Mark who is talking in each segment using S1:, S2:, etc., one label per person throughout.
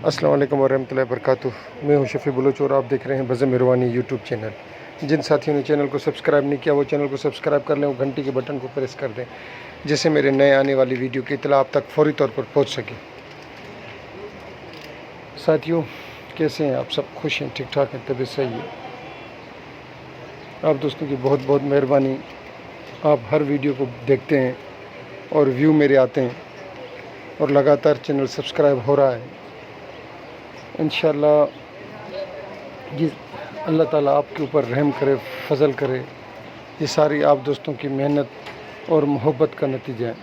S1: السلام علیکم ورحمۃ اللہ وبرکاتہ۔ میں ہوں شفیع بلوچ اور آپ دیکھ رہے ہیں بزم روانی یوٹیوب چینل۔ جن ساتھیوں نے چینل کو سبسکرائب نہیں کیا وہ چینل کو سبسکرائب کر لیں اور گھنٹی کے بٹن کو پریس کر دیں، جس سے میرے نئے آنے والی ویڈیو کی اطلاع آپ تک فوری طور پر پہنچ سکے۔ ساتھیوں کیسے ہیں آپ؟ سب خوش ہیں، ٹھیک ٹھاک ہیں، طبیعت صحیح ہے؟ آپ دوستوں کی بہت بہت مہربانی، آپ ہر ویڈیو کو دیکھتے ہیں اور ویو میرے آتے ہیں اور لگاتار چینل سبسکرائب ہو رہا ہے۔ انشاءاللہ اللہ تعالیٰ آپ کے اوپر رحم کرے، فضل کرے۔ یہ ساری آپ دوستوں کی محنت اور محبت کا نتیجہ ہے۔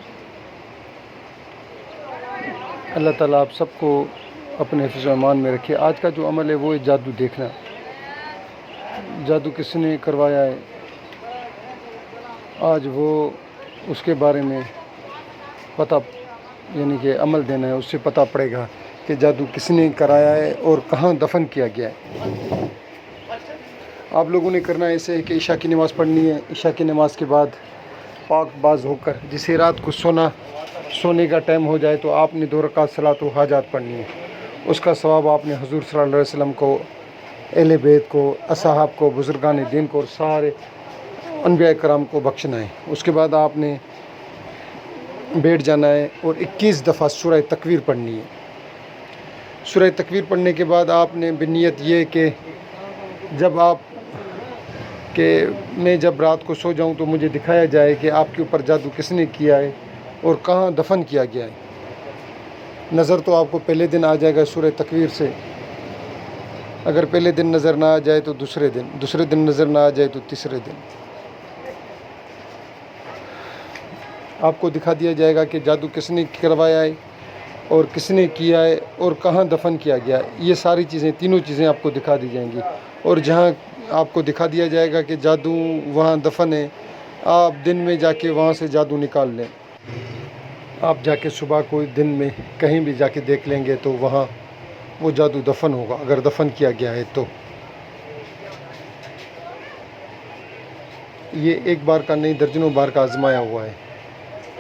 S1: اللہ تعالیٰ آپ سب کو اپنے حفظ و امان میں رکھے۔ آج کا جو عمل ہے وہ ہے جادو دیکھنا۔ جادو کس نے کروایا ہے آج وہ اس کے بارے میں پتہ، یعنی کہ عمل دینا ہے، اس سے پتہ پڑے گا کہ جادو کس نے کرایا ہے اور کہاں دفن کیا گیا ہے۔ آپ لوگوں نے کرنا ایسے ہے کہ عشاء کی نماز پڑھنی ہے۔ عشاء کی نماز کے بعد پاک باز ہو کر، جسے رات کو سونے کا ٹائم ہو جائے تو آپ نے 2 رکعت صلاۃ و حاجات پڑھنی ہے۔ اس کا ثواب آپ نے حضور صلی اللہ علیہ وسلم کو، اہل بیت کو، اصحاب کو، بزرگان دین کو اور سارے انبیاء کرام کو بخشنا ہے۔ اس کے بعد آپ نے بیٹھ جانا ہے اور 21 دفعہ سورہ تکویر پڑھنی ہے۔ سورہ تکویر پڑھنے کے بعد آپ نے بنیت یہ کہ میں جب رات کو سو جاؤں تو مجھے دکھایا جائے کہ آپ کے اوپر جادو کس نے کیا ہے اور کہاں دفن کیا گیا ہے۔ نظر تو آپ کو پہلے دن آ جائے گا سورہ تکویر سے۔ اگر پہلے دن نظر نہ آ جائے تو دوسرے دن نظر نہ آ جائے تو تیسرے دن آپ کو دکھا دیا جائے گا کہ جادو کس نے کروایا ہے اور کس نے کیا ہے اور کہاں دفن کیا گیا ہے۔ یہ ساری چیزیں، تینوں چیزیں آپ کو دکھا دی جائیں گی، اور جہاں آپ کو دکھا دیا جائے گا کہ جادو وہاں دفن ہے، آپ دن میں جا کے وہاں سے جادو نکال لیں۔ آپ جا کے صبح کوئی دن میں کہیں بھی جا کے دیکھ لیں گے تو وہاں وہ جادو دفن ہوگا، اگر دفن کیا گیا ہے تو۔ یہ ایک بار کا نہیں، درجنوں بار کا آزمایا ہوا ہے۔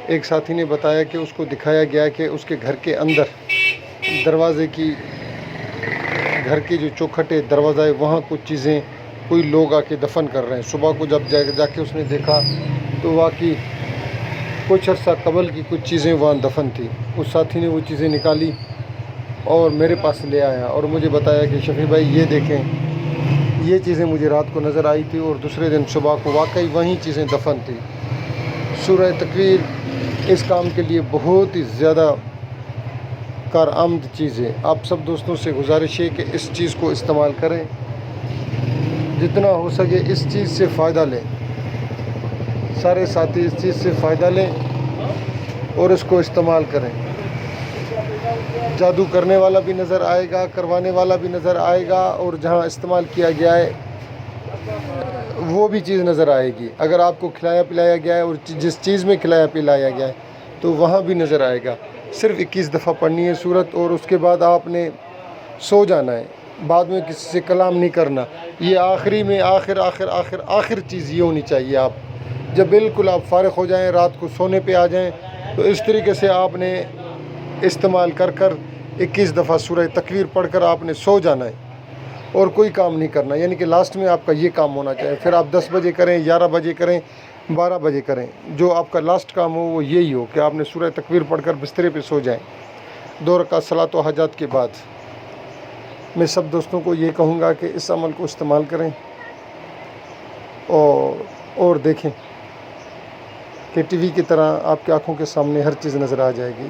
S1: ایک ساتھی نے بتایا کہ اس کو دکھایا گیا کہ اس کے گھر کے اندر دروازے کی، گھر کے جو چوکھٹ ہے، دروازہ ہے، وہاں کچھ چیزیں کوئی لوگ آ کے دفن کر رہے ہیں۔ صبح کو جب جا کے اس نے دیکھا تو واقعی کچھ عرصہ قبل کی کچھ چیزیں وہاں دفن تھی۔ اس ساتھی نے وہ چیزیں نکالی اور میرے پاس لے آیا اور مجھے بتایا کہ شفیع بھائی یہ دیکھیں، یہ چیزیں مجھے رات کو نظر آئی تھی اور دوسرے دن صبح کو واقعی وہیں چیزیں دفن تھی۔ سورہ تکویر اس کام کے لیے بہت ہی زیادہ کارآمد چیز ہے۔ آپ سب دوستوں سے گزارش ہے کہ اس چیز کو استعمال کریں، جتنا ہو سکے اس چیز سے فائدہ لیں۔ سارے ساتھی اس چیز سے فائدہ لیں اور اس کو استعمال کریں۔ جادو کرنے والا بھی نظر آئے گا، کروانے والا بھی نظر آئے گا، اور جہاں استعمال کیا گیا ہے وہ بھی چیز نظر آئے گی۔ اگر آپ کو کھلایا پلایا گیا ہے اور جس چیز میں کھلایا پلایا گیا ہے تو وہاں بھی نظر آئے گا۔ صرف 21 دفعہ پڑھنی ہے سورت، اور اس کے بعد آپ نے سو جانا ہے۔ بعد میں کسی سے کلام نہیں کرنا۔ یہ آخری میں آخر چیز یہ ہونی چاہیے۔ آپ جب بالکل آپ فارغ ہو جائیں، رات کو سونے پہ آ جائیں، تو اس طریقے سے آپ نے استعمال کر 21 دفعہ سورہ تکویر پڑھ کر آپ نے سو جانا ہے اور کوئی کام نہیں کرنا۔ یعنی کہ لاسٹ میں آپ کا یہ کام ہونا چاہیے۔ پھر آپ 10 بجے کریں، 11 بجے کریں، 12 بجے کریں، جو آپ کا لاسٹ کام ہو وہ یہی ہو کہ آپ نے سورہ تکویر پڑھ کر بسترے پہ سو جائیں 2 رکعت صلاۃ و حاجات کے بعد۔ میں سب دوستوں کو یہ کہوں گا کہ اس عمل کو استعمال کریں اور دیکھیں کہ ٹی وی کی طرح آپ کی آنکھوں کے سامنے ہر چیز نظر آ جائے گی۔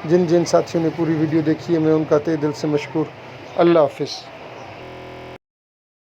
S1: جن ساتھیوں نے پوری ویڈیو دیکھی ہے میں ان کا تہہ دل سے مشکور۔ اللہ حافظ۔